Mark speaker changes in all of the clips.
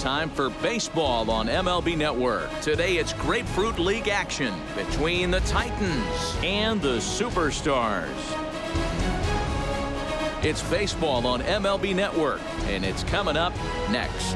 Speaker 1: time for baseball on MLB Network. Today it's Grapefruit League action between the Titans and the Superstars. It's baseball on MLB Network, and it's coming up next.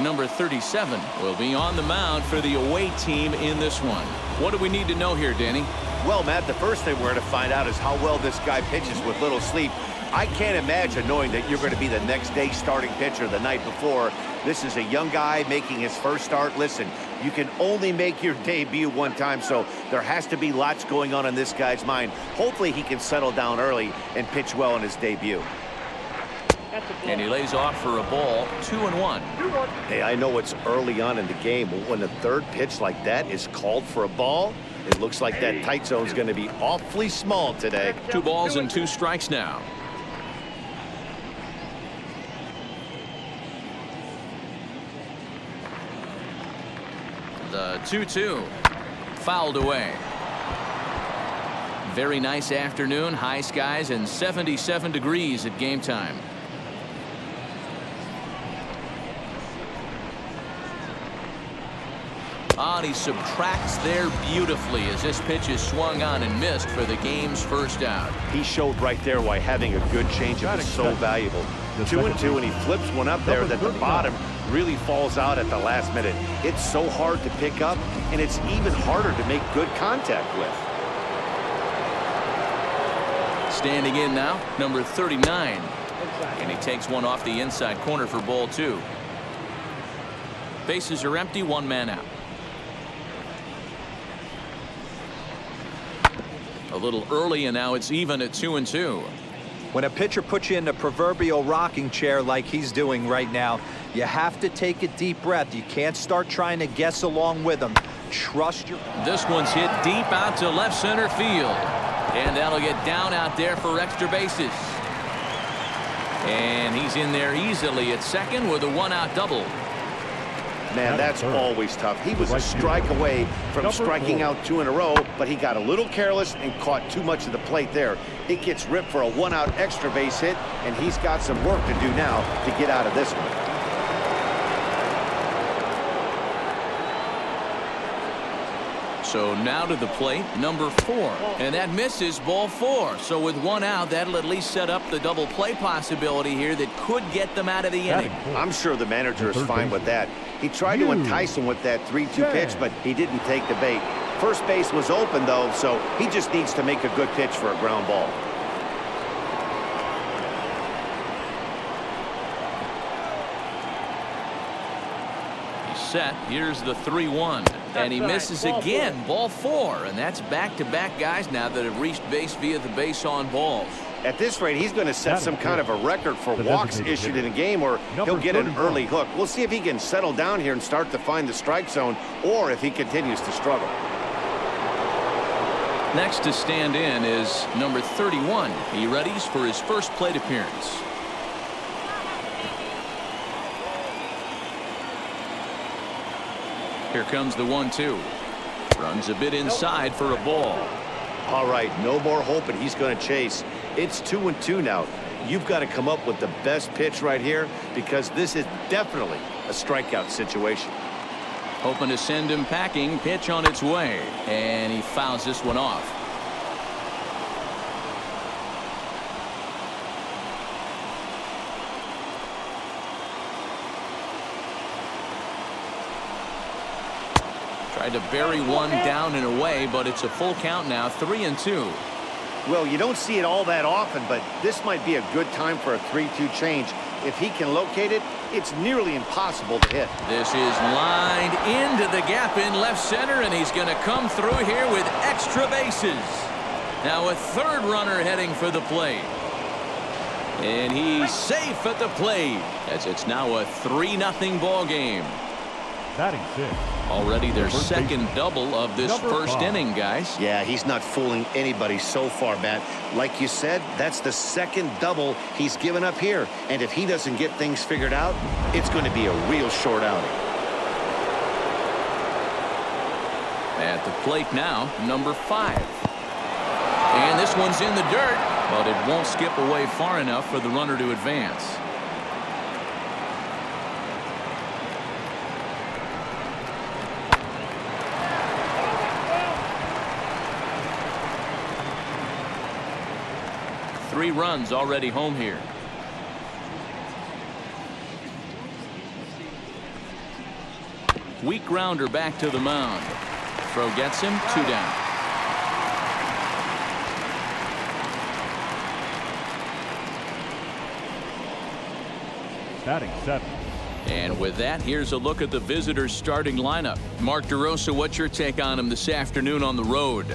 Speaker 1: Number 37 will be on the mound for the away team in this one. What do we need to know here, Danny?
Speaker 2: Well, Matt, the first thing we're going to find out is how well this guy pitches with little sleep. I can't imagine knowing that you're going to be the next day starting pitcher the night before. This is a young guy making his first start. Listen, you can only make your debut one time, so there has to be lots going on in this guy's mind. Hopefully he can settle down early and pitch well in his debut.
Speaker 1: And he lays off for a ball, 2-1.
Speaker 2: Hey, I know it's early on in the game, but when the third pitch like that is called for a ball, it looks like that tight zone is going to be awfully small today.
Speaker 1: 2 balls and 2 strikes now. The 2-2 fouled away. Very nice afternoon, high skies and 77 degrees at game time. And he subtracts there beautifully as this pitch is swung on and missed for the game's first out.
Speaker 2: He showed right there why having a good changeup is so valuable. 2-2, and he flips one up there that the bottom really falls out at the last minute. It's so hard to pick up, and it's even harder to make good contact with.
Speaker 1: Standing in now, number 39. And he takes one off the inside corner for ball 2. Bases are empty, 1 man out. A little early, and now it's even at 2-2.
Speaker 3: When a pitcher puts you in the proverbial rocking chair like he's doing right now, you have to take a deep breath. You can't start trying to guess along with him. Trust your...
Speaker 1: This one's hit deep out to left center field. And that'll get down out there for extra bases. And he's in there easily at second with a 1-out double.
Speaker 2: Man, that's always tough. He was a strike away from striking out 2 in a row, but he got a little careless and caught too much of the plate there. It gets ripped for a 1-out extra base hit, and he's got some work to do now to get out of this one.
Speaker 1: So now to the plate, number 4. And that misses, ball 4. So with 1 out, that'll at least set up the double play possibility here that could get them out of the inning.
Speaker 2: I'm sure the manager is fine with that. He tried to entice him with that 3-2 pitch, but he didn't take the bait. First base was open, though, so he just needs to make a good pitch for a ground ball.
Speaker 1: He's set. Here's the 3-1. And he misses again, ball 4. And that's back-to-back guys now that have reached base via the base on balls.
Speaker 2: At this rate, he's going to set some kind of a record for walks issued in a game, or he'll get an early hook. We'll see if he can settle down here and start to find the strike zone, or if he continues to struggle.
Speaker 1: Next to stand in is number 31. He readies for his first plate appearance. Here comes the 1-2. Runs a bit inside for a ball.
Speaker 2: All right, no more hoping he's going to chase. It's 2-2 now. You've got to come up with the best pitch right here, because this is definitely a strikeout situation.
Speaker 1: Hoping to send him packing. Pitch on its way. And he fouls this one off. Tried to bury one down and away, but it's a full count now, 3-2.
Speaker 2: Well, you don't see it all that often, but this might be a good time for a 3-2 change. If he can locate it, it's nearly impossible to hit.
Speaker 1: This is lined into the gap in left center, and he's going to come through here with extra bases. Now a third runner heading for the plate. And he's safe at the plate, as it's now a 3-0 ball game.
Speaker 4: Batting 6.
Speaker 1: Already their second double of this first inning, guys.
Speaker 2: Yeah, he's not fooling anybody so far, Matt. Like you said, that's the second double he's given up here. And if he doesn't get things figured out, it's going to be a real short outing.
Speaker 1: At the plate now, number 5. And this one's in the dirt, but it won't skip away far enough for the runner to advance. Three runs already home here. Weak grounder back to the mound. Throw gets him, 2 down.
Speaker 4: Batting 7.
Speaker 1: And with that, here's a look at the visitors' starting lineup. Mark DeRosa, what's your take on him this afternoon on the road?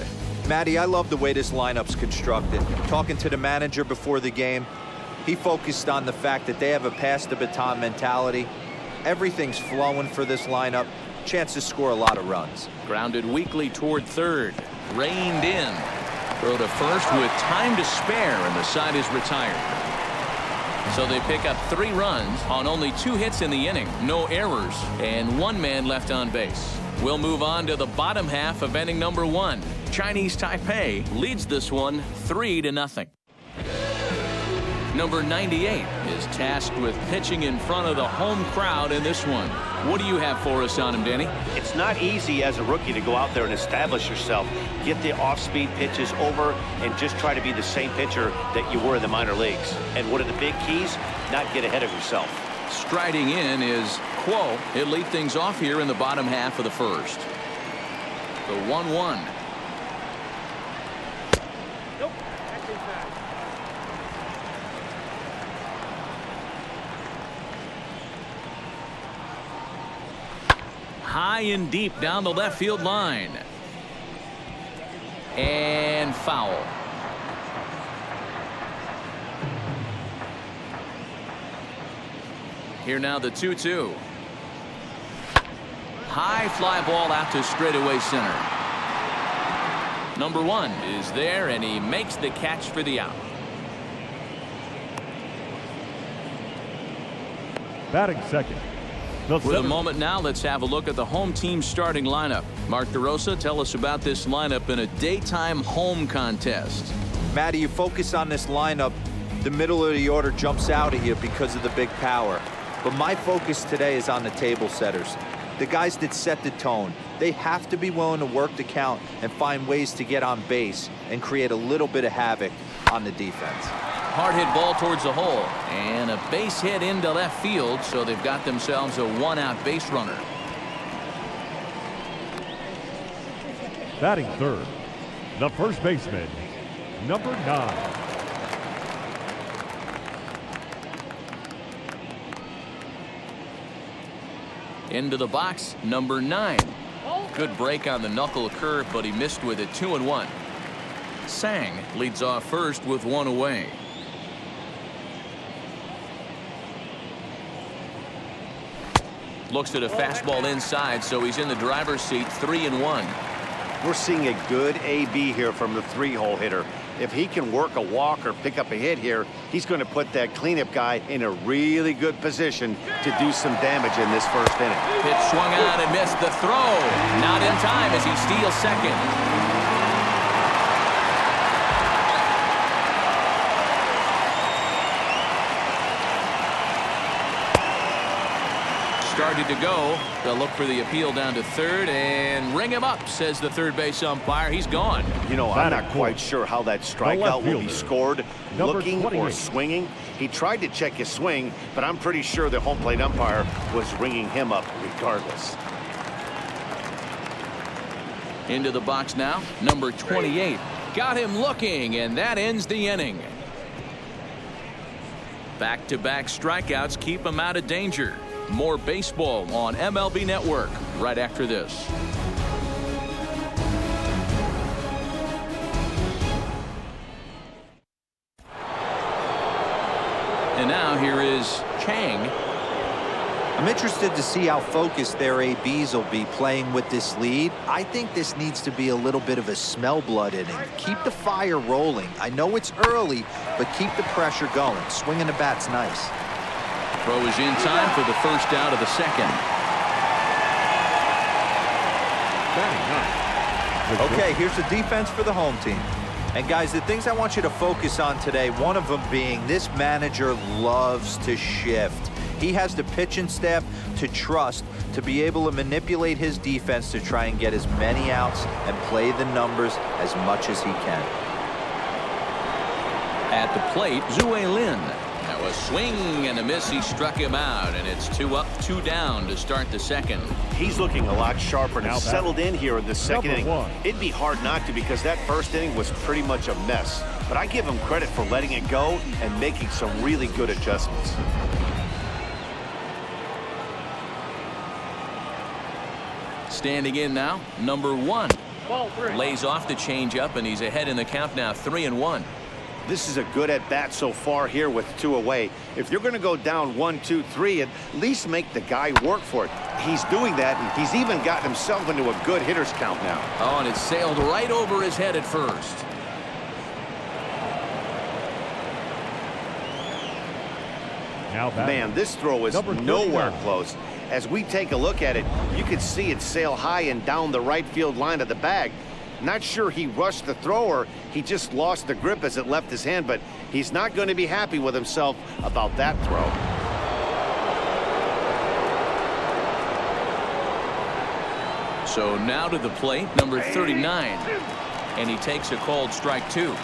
Speaker 3: Matty, I love the way this lineup's constructed. Talking to the manager before the game, he focused on the fact that they have a pass-the-baton mentality. Everything's flowing for this lineup. Chance to score a lot of runs.
Speaker 1: Grounded weakly toward third. Reined in. Throw to first with time to spare, and the side is retired. So they pick up 3 runs on only 2 hits in the inning. No errors, and 1 man left on base. We'll move on to the bottom half of inning number 1. Chinese Taipei leads this one 3-0. Number 98 is tasked with pitching in front of the home crowd in this one. What do you have for us on him, Danny?
Speaker 2: It's not easy as a rookie to go out there and establish yourself, get the off-speed pitches over, and just try to be the same pitcher that you were in the minor leagues. And one of the big keys, not get ahead of yourself.
Speaker 1: Striding in is Kuo. He'll lead things off here in the bottom half of the first. The 1-1. High and deep down the left field line. And foul. Here now the 2-2. High fly ball out to straightaway center. Number 1 is there, and he makes the catch for the out.
Speaker 4: Batting second.
Speaker 1: For the moment now, let's have a look at the home team's starting lineup. Mark DeRosa, tell us about this lineup in a daytime home contest.
Speaker 3: Matty, you focus on this lineup, the middle of the order jumps out at you because of the big power. But my focus today is on the table setters, the guys that set the tone. They have to be willing to work the count and find ways to get on base and create a little bit of havoc on the defense.
Speaker 1: Hard hit ball towards the hole, and a base hit into left field, so they've got themselves a 1-out base runner.
Speaker 4: Batting third, the first baseman, number 9.
Speaker 1: Into the box, number 9. Good break on the knuckle curve, but he missed with it. 2-1. Sang leads off first with 1 away. Looks at a fastball inside, so he's in the driver's seat. 3-1.
Speaker 2: We're seeing a good AB here from the 3-hole hitter. If he can work a walk or pick up a hit here, he's going to put that cleanup guy in a really good position to do some damage in this first inning.
Speaker 1: Pitch swung on and missed the throw. Not in time as he steals second. Started to go. They'll look for the appeal down to third and ring him up, says the third base umpire. He's gone.
Speaker 2: You know, I'm not quite sure how that strikeout will be scored. Looking or swinging. He tried to check his swing, but I'm pretty sure the home plate umpire was ringing him up regardless.
Speaker 1: Into the box now, number 28. Got him looking, and that ends the inning. Back-to-back strikeouts keep him out of danger. More baseball on MLB Network right after this. And now here is Chang.
Speaker 3: I'm interested to see how focused their ABs will be playing with this lead. I think this needs to be a little bit of a smell blood inning. Keep the fire rolling. I know it's early, but keep the pressure going. Swinging the bat's nice.
Speaker 1: Throw is in time for the first out of the second.
Speaker 4: Batting 9.
Speaker 3: Okay, here's the defense for the home team. And guys, the things I want you to focus on today, one of them being this manager loves to shift. He has the pitching staff to trust to be able to manipulate his defense to try and get as many outs and play the numbers as much as he can.
Speaker 1: At the plate, Zue Lin. Now a swing and a miss. He struck him out, and it's 2 up, 2 down to start the second.
Speaker 2: He's looking a lot sharper and has settled in here in the second inning.
Speaker 4: One.
Speaker 2: It'd be hard not to because that first inning was pretty much a mess. But I give him credit for letting it go and making some really good adjustments.
Speaker 1: Standing in now, number 1. Lays off the changeup, and he's ahead in the count now, 3-1.
Speaker 2: This is a good at-bat so far here with 2 away. If you're going to go down 1, 2, 3, at least make the guy work for it. He's doing that, and he's even gotten himself into a good hitter's count now.
Speaker 1: Oh, and it sailed right over his head at first.
Speaker 2: Man, this throw is nowhere close. As we take a look at it, you can see it sail high and down the right field line of the bag. Not sure he rushed the throw or he just lost the grip as it left his hand, but he's not going to be happy with himself about that throw.
Speaker 1: So now to the plate, number 39. And he takes a called strike 2.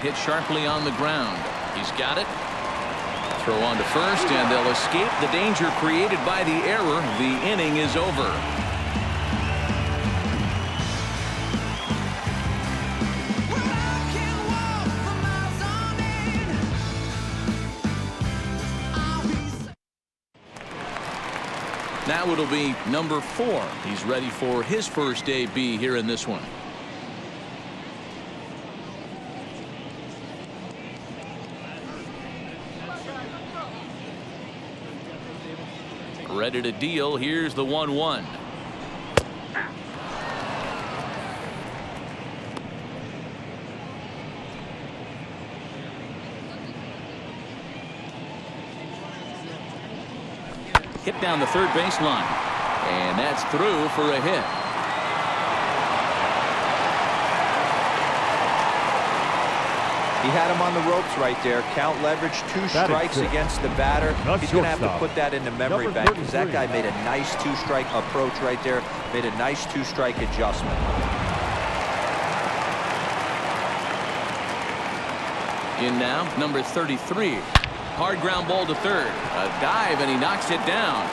Speaker 1: Hit sharply on the ground. He's got it. Throw on to first, and they'll escape the danger created by the error. The inning is over. Now it'll be number 4. He's ready for his first AB here in this one. Ready to deal. Here's the 1-1. Hit down the third baseline, and that's through for a hit.
Speaker 3: He had him on the ropes right there. Count leverage, 2 strikes against the batter. He's going to have to put that in the memory bank because that guy made a nice 2-strike approach right there. Made a nice 2-strike adjustment.
Speaker 1: In now, number 33. Hard ground ball to third. A dive, and he knocks it down.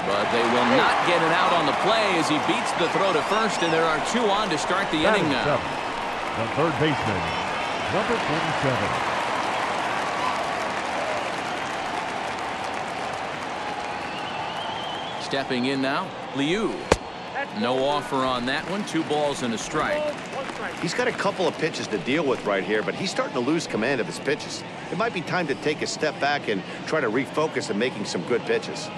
Speaker 1: But they will not get it out on the play as he beats the throw to first, and there are 2 on to start the inning now.
Speaker 4: The third baseman, number 47.
Speaker 1: Stepping in now, Liu. No offer on that one. 2 balls and a strike.
Speaker 2: He's got a couple of pitches to deal with right here, but he's starting to lose command of his pitches. It might be time to take a step back and try to refocus on making some good pitches.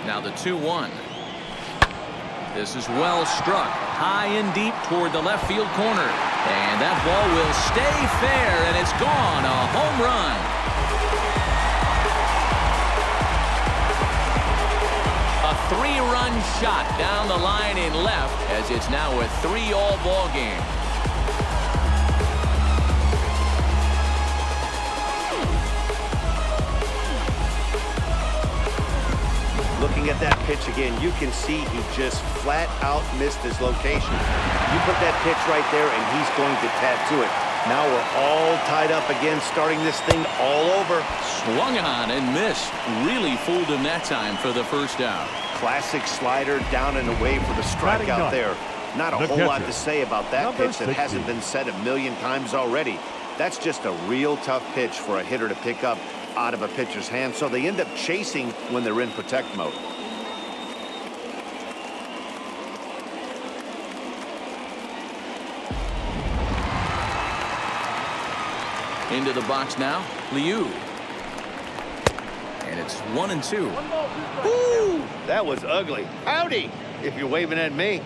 Speaker 1: Now the 2-1. This is well struck, high and deep toward the left field corner. And that ball will stay fair, and it's gone. A home run. A 3-run shot down the line in left, as it's now a 3-all ball game.
Speaker 2: Looking at that pitch again, you can see he just flat out missed his location. You put that pitch right there, and he's going to tattoo it. Now we're all tied up again, starting this thing all over.
Speaker 1: Swung on and missed. Really fooled him that time for the first out.
Speaker 2: Classic slider down and away for the strikeout there. Not a whole lot to say about that pitch that hasn't been said a million times already. That's just a real tough pitch for a hitter to pick up out of a pitcher's hand, so they end up chasing when they're in protect mode.
Speaker 1: Into the box now, Liu. And it's 1-2.
Speaker 2: Woo! That was ugly. Howdy, if you're waving at me.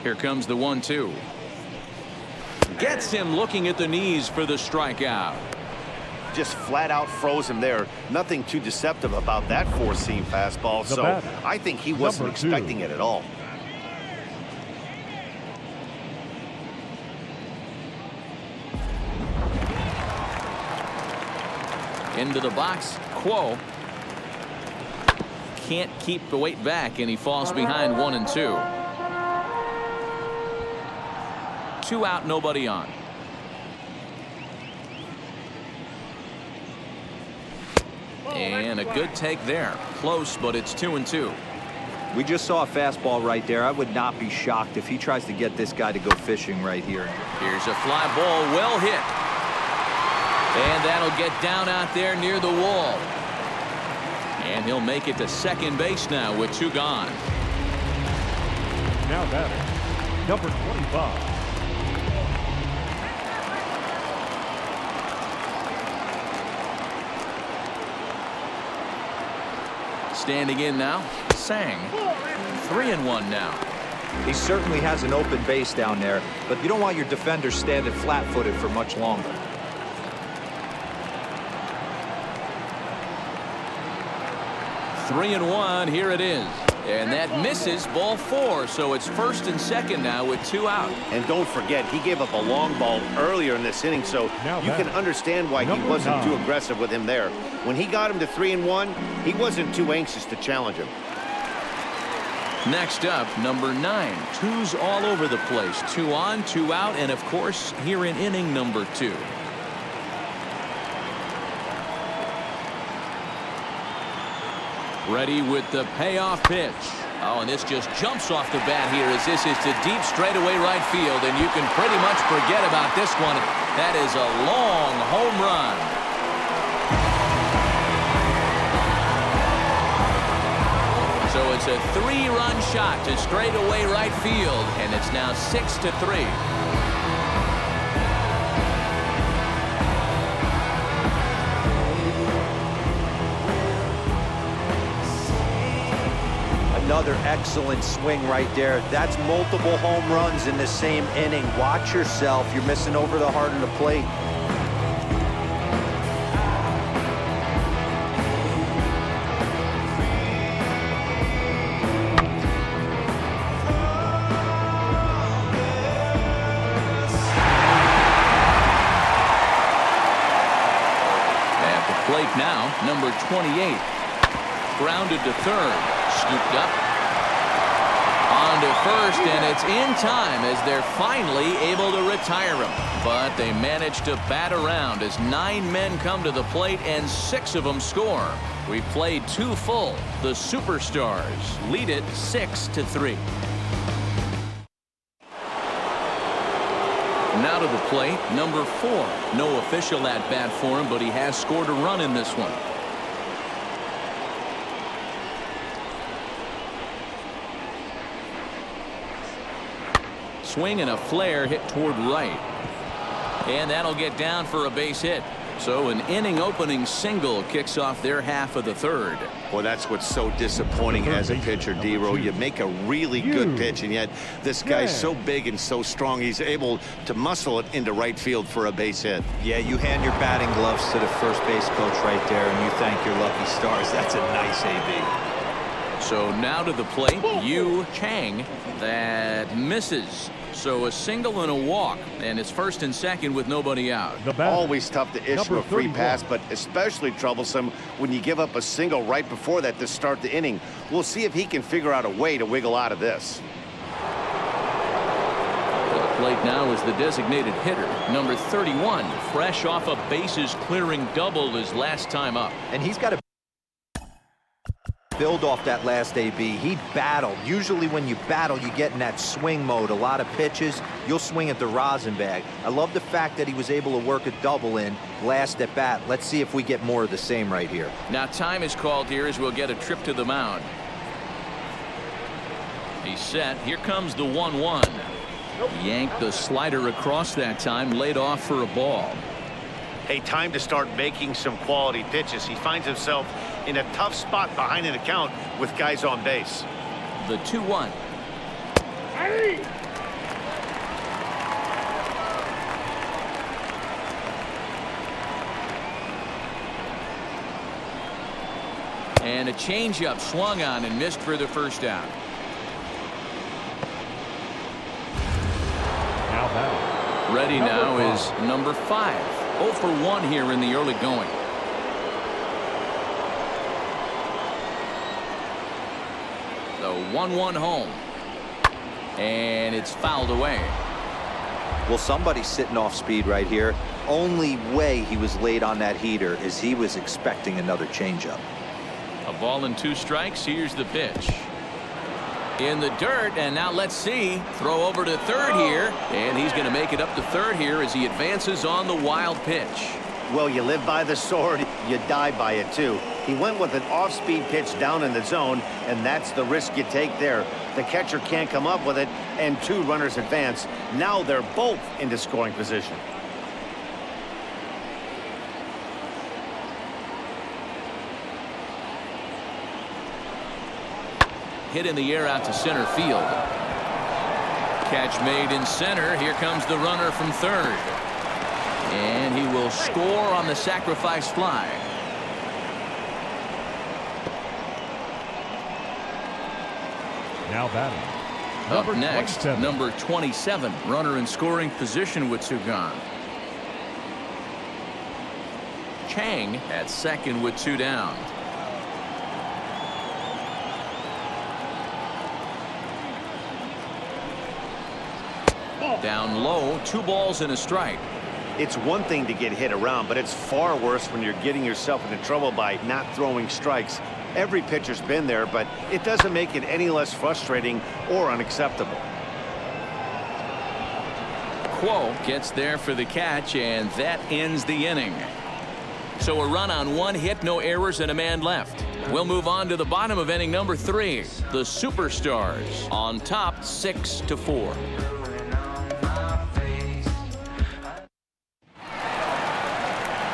Speaker 1: Here comes the 1-2. Gets him looking at the knees for the strikeout.
Speaker 2: Just flat out froze him there. Nothing too deceptive about that four-seam fastball. So I think he wasn't expecting it at all.
Speaker 1: Into the box, Quo. Can't keep the weight back, and he falls behind 1-2. 2 out, nobody on. And a good take there. Close, but it's 2-2.
Speaker 3: We just saw a fastball right there. I would not be shocked if he tries to get this guy to go fishing right here.
Speaker 1: Here's a fly ball, well hit. And that'll get down out there near the wall. And he'll make it to second base now with 2 gone.
Speaker 4: Now batting, number 25.
Speaker 1: Standing in now, Sang. 3-1 now.
Speaker 3: He certainly has an open base down there, but you don't want your defender standing flat-footed for much longer.
Speaker 1: Three and 1, here it is. And that misses, ball 4, so it's first and second now with 2 out.
Speaker 2: And don't forget, he gave up a long ball earlier in this inning, so you can understand why he wasn't too aggressive with him there. When he got him to 3-1, he wasn't too anxious to challenge him.
Speaker 1: Next up, number 9. 2's all over the place. 2 on, 2 out, and of course, here in inning number 2. Ready with the payoff pitch. Oh, and this just jumps off the bat here as this is to deep straightaway right field, and you can pretty much forget about this one. That is a long home run. So it's a 3-run shot to straightaway right field, and it's now 6-3.
Speaker 3: Another excellent swing right there. That's multiple home runs in the same inning. Watch yourself. You're missing over the heart of the plate.
Speaker 1: At the plate now, number 28. Grounded to third. Scooped up. On to first, and it's in time as they're finally able to retire him. But they managed to bat around as 9 men come to the plate and 6 of them score. We played 2 full. The Superstars lead it 6-3. Now to the plate, number 4. No official at bat for him, but he has scored a run in this one. Swing and a flare hit toward right. And that'll get down for a base hit. So an inning-opening single kicks off their half of the third.
Speaker 2: Well, that's what's so disappointing as a pitcher, D-Row. You make a really good pitch, and yet this guy's so big and so strong, he's able to muscle it into right field for a base hit.
Speaker 3: Yeah, you hand your batting gloves to the first base coach right there, and you thank your lucky stars. That's a nice AB.
Speaker 1: So now to the plate, Yu Chang. That misses. So a single and a walk, and it's first and second with nobody out.
Speaker 2: Always tough to issue a free pass, but especially troublesome when you give up a single right before that to start the inning. We'll see if he can figure out a way to wiggle out of this.
Speaker 1: The plate now is the designated hitter, number 31, fresh off a bases clearing double his last time up.
Speaker 3: And he's got to build off that last AB. He battled. Usually when you battle, you get in that swing mode. A lot of pitches, you'll swing at the rosin bag. I love the fact that he was able to work a double in last at bat. Let's see if we get more of the same right here.
Speaker 1: Now time is called here as we'll get a trip to the mound. He's set. Here comes the 1-1. Yanked the slider across that time, laid off for a ball.
Speaker 2: Hey, time to start making some quality pitches. He finds himself in a tough spot behind an account with guys on base.
Speaker 1: The 2-1. And a changeup swung on and missed for the first out.
Speaker 4: Now batting.
Speaker 1: Ready now is number 5. 0 for 1 here in the early going. The 1-1 home. And it's fouled away.
Speaker 3: Well, somebody's sitting off speed right here. Only way he was late on that heater is he was expecting another changeup.
Speaker 1: A ball and 2 strikes. Here's the pitch. In the dirt, and now let's see. Throw over to third here, and he's going to make it up to third here as he advances on the wild pitch.
Speaker 2: Well, you live by the sword, you die by it too. He went with an off-speed pitch down in the zone, and that's the risk you take there. The catcher can't come up with it, and 2 runners advance. Now they're both into scoring position.
Speaker 1: Hit in the air out to center field. Catch made in center. Here comes the runner from third. And he will score on the sacrifice fly.
Speaker 4: Now batting.
Speaker 1: Up next, number 27. Runner in scoring position with 2 gone. Chang at second with 2 down. Down low, 2 balls and a strike.
Speaker 2: It's one thing to get hit around, but it's far worse when you're getting yourself into trouble by not throwing strikes. Every pitcher's been there, but it doesn't make it any less frustrating or unacceptable.
Speaker 1: Quo gets there for the catch, and that ends the inning. So a run on 1 hit, no errors, and a man left. We'll move on to the bottom of inning number 3. The Superstars on top 6-4.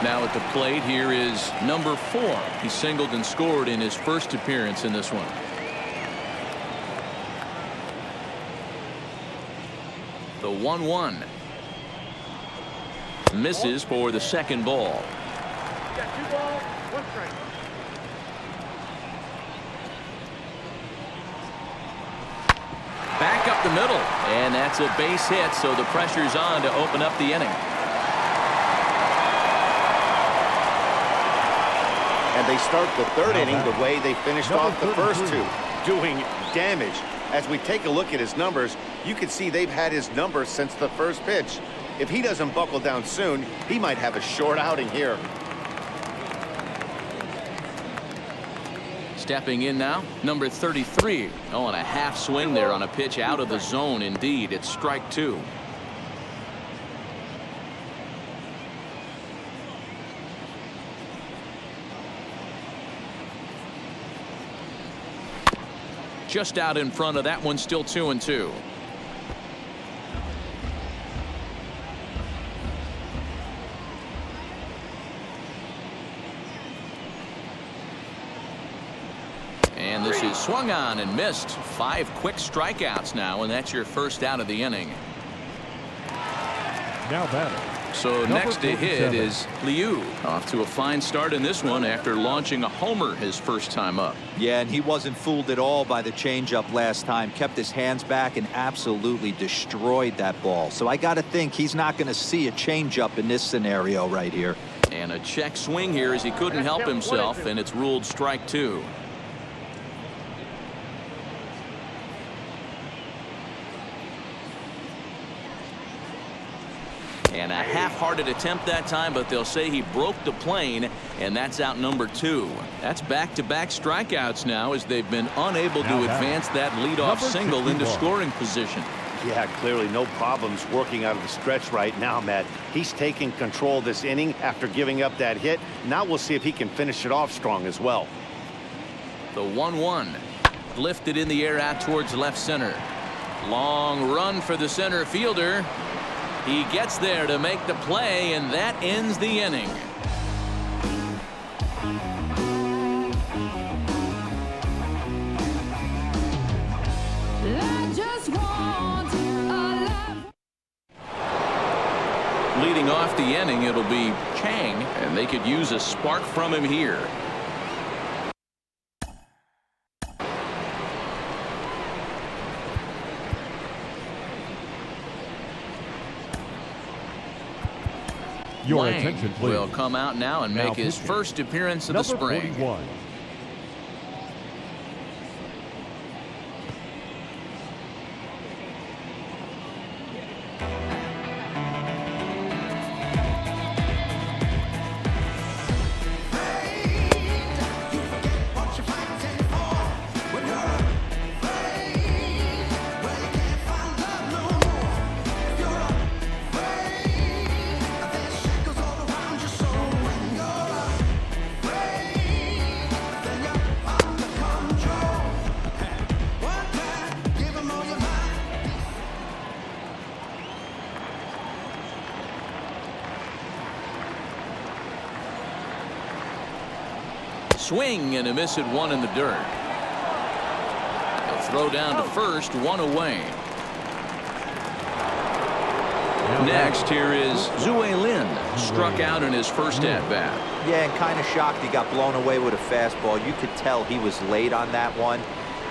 Speaker 1: Now at the plate, here is number 4. He singled and scored in his first appearance in this one. The 1-1. Misses for the second ball.
Speaker 5: Got 2 balls, 1 strike.
Speaker 1: Back up the middle, and that's a base hit, so the pressure's on to open up the inning.
Speaker 2: And they start the 3rd inning the way they finished off the first 2, doing damage. As we take a look at his numbers, you can see they've had his numbers since the first pitch. If he doesn't buckle down soon, he might have a short outing here.
Speaker 1: Stepping in now, number 33. Oh, and a half swing there on a pitch out of the zone. Indeed, it's strike 2. Just out in front of that one, still 2-2. And this is swung on and missed. 5 quick strikeouts now, and that's your first out of the inning.
Speaker 4: Now batting.
Speaker 1: So next to hit is Liu. Off to a fine start in this one after launching a homer his first time up.
Speaker 3: Yeah, and he wasn't fooled at all by the changeup last time. Kept his hands back and absolutely destroyed that ball. So I got to think he's not going to see a changeup in this scenario right here.
Speaker 1: And a check swing here as he couldn't help himself, and it's ruled strike 2. And a half-hearted attempt that time, but they'll say he broke the plane, and that's out number 2. That's back-to-back strikeouts now as they've been unable to advance that leadoff single into scoring position.
Speaker 2: Yeah, clearly no problems working out of the stretch right now, Matt. He's taking control of this inning after giving up that hit. Now we'll see if he can finish it off strong as well.
Speaker 1: The 1-1. Lifted in the air out towards left center. Long run for the center fielder. He gets there to make the play, and that ends the inning. Leading off the inning, it'll be Chang, and they could use a spark from him here.
Speaker 4: Your
Speaker 1: Lang
Speaker 4: attention, please.
Speaker 1: will come out now and make his
Speaker 4: pitching.
Speaker 1: first appearance of the
Speaker 4: Number
Speaker 1: spring.
Speaker 4: 41.
Speaker 1: Swing and a miss at one in the dirt. He'll throw down to first, one away. Next, here is Zue Lin, struck out in his first at-bat.
Speaker 3: Yeah, and kind of shocked he got blown away with a fastball. You could tell he was late on that one.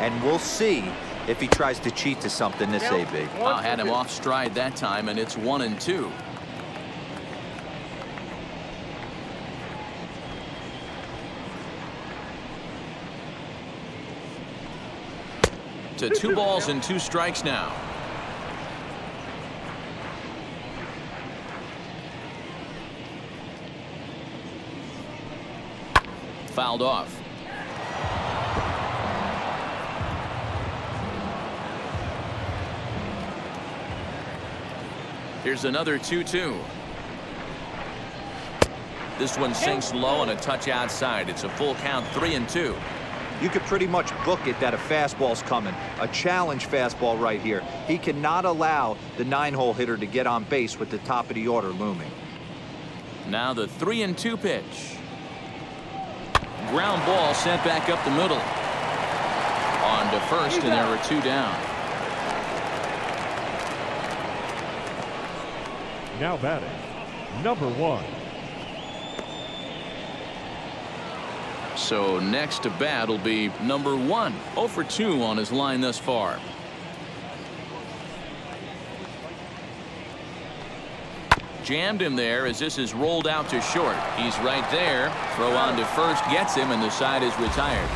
Speaker 3: And we'll see if he tries to cheat to something this AB.
Speaker 1: I had him off stride that time, and it's 1-2. To 2 balls and 2 strikes now. Fouled off. Here's another 2-2. This one sinks low and a touch outside. It's a full count, 3-2.
Speaker 3: You could pretty much book it that a fastball's coming. A challenge fastball right here. He cannot allow the 9-hole hitter to get on base with the top of the order looming.
Speaker 1: Now the 3-2 pitch. Ground ball sent back up the middle. On to first, and there were 2 down.
Speaker 4: Now batting, number 1.
Speaker 1: So next to bat will be number 1. 0 for 2 on his line thus far. Jammed him there as this is rolled out to short. He's right there. Throw on to first gets him, and the side is retired.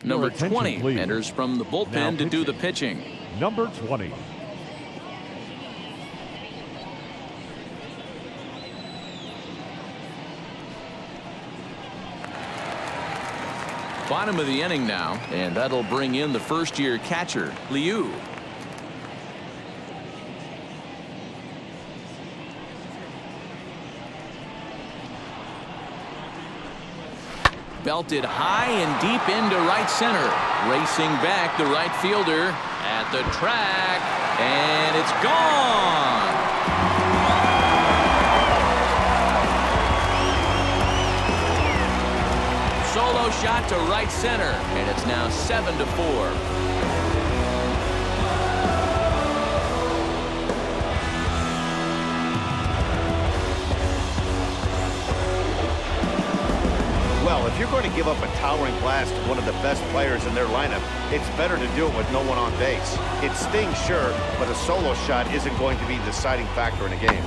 Speaker 1: Number 20
Speaker 4: please.
Speaker 1: enters from the bullpen
Speaker 4: Now
Speaker 1: to do the
Speaker 4: pitching.
Speaker 1: pitching.
Speaker 4: Number 20.
Speaker 1: Bottom of the inning now, and that'll bring in the first-year catcher, Liu. Belted high and deep into right center. Racing back, the right fielder at the track, and it's gone. Solo shot to right center, and it's now 7-4.
Speaker 2: Well, if you're going to give up a towering blast to one of the best players in their lineup, it's better to do it with no one on base. It stings, sure, but a solo shot isn't going to be the deciding factor in a game.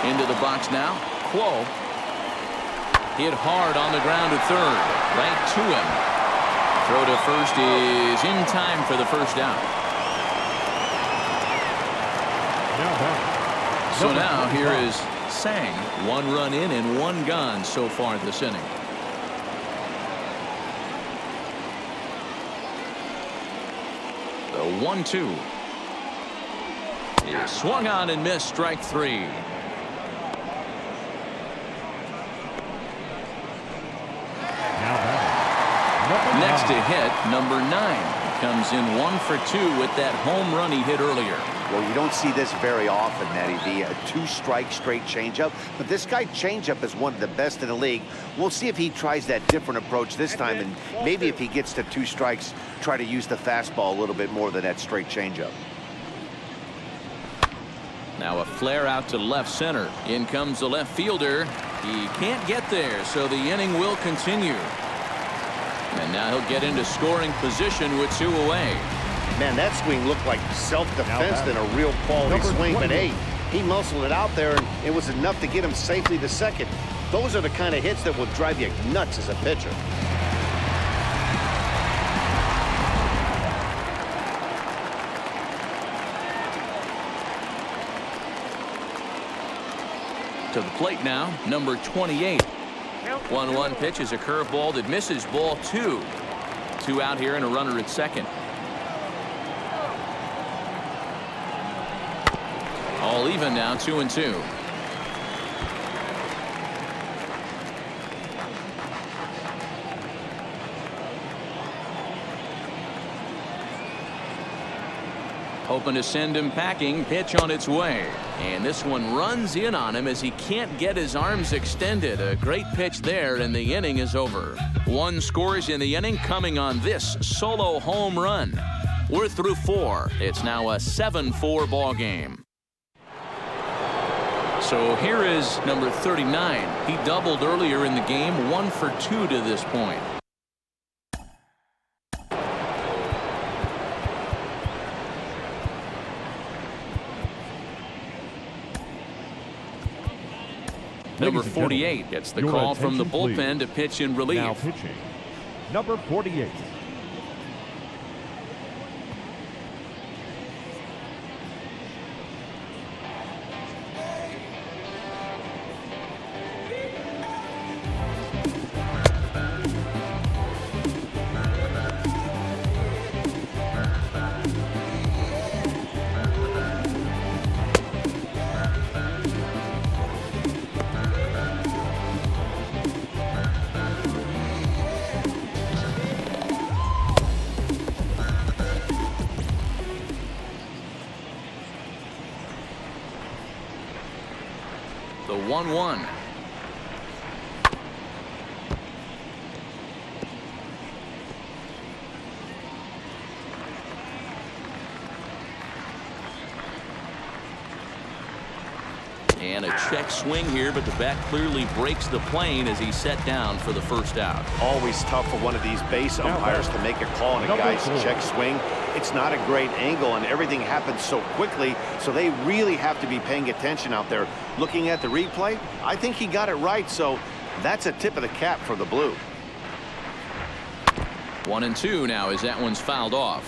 Speaker 1: Into the box now. Quo hit hard on the ground to third. Right to him. Throw to first is in time for the first out. So now here is Sang. 1 run in and 1 gone so far this inning. The 1-2 is swung on and missed. Strike 3. Next to hit, number 9 comes in 1 for 2 with that home run he hit earlier.
Speaker 2: Well, you don't see this very often, Matty V. A two-strike straight changeup. But this guy changeup is one of the best in the league. We'll see if he tries that different approach this time. And maybe if he gets to 2 strikes, try to use the fastball a little bit more than that straight changeup.
Speaker 1: Now a flare out to left center. In comes the left fielder. He can't get there, so the inning will continue. And now he'll get into scoring position with 2 away.
Speaker 2: Man, that swing looked like self-defense than a real quality swing. But hey, he muscled it out there, and it was enough to get him safely to second. Those are the kind of hits that will drive you nuts as a pitcher.
Speaker 1: To the plate now, number 28. 1-1 pitch is a curveball that misses, ball 2. 2 out here and a runner at second. All even now, 2-2. Hoping to send him packing. Pitch on its way. And this one runs in on him as he can't get his arms extended. A great pitch there, and the inning is over. 1 scores in the inning coming on this solo home run. We're through 4. It's now a 7-4 ball game. So here is number 39. He doubled earlier in the game, 1 for 2 to this point. Number 48 gets the call from the bullpen to pitch in relief.
Speaker 4: Now pitching, number 48.
Speaker 1: The 1-1. And a check swing here, but the bat clearly breaks the plane as he's set down for the first out.
Speaker 2: Always tough for one of these base umpires to make a call on a guy's check swing. It's not a great angle, and everything happens so quickly, so they really have to be paying attention out there. Looking at the replay, I think he got it right, so that's a tip of the cap for the Blue.
Speaker 1: 1-2 now as that one's fouled off.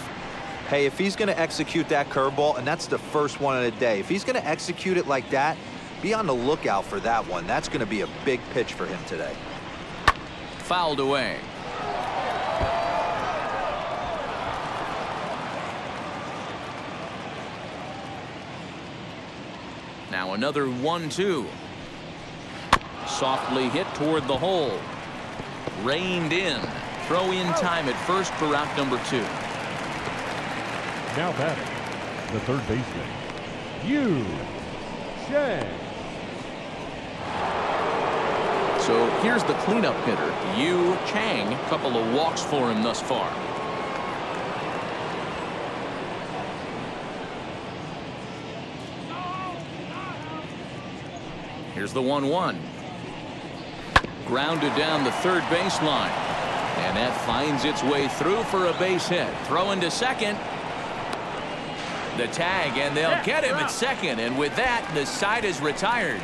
Speaker 3: Hey, if he's going to execute that curveball, and that's the first one of the day, if he's going to execute it like that, be on the lookout for that one. That's going to be a big pitch for him today.
Speaker 1: Fouled away. Now another 1-2. Softly hit toward the hole. Reined in. Throw in time at first for out number 2.
Speaker 4: Now batting, the third baseman, Yu Chang.
Speaker 1: So here's the cleanup hitter, Yu Chang. A couple of walks for him thus far. Here's the 1-1. Grounded down the third baseline. And that finds its way through for a base hit. Throwing to second. The tag, and they'll get him at second. And with that, the side is retired.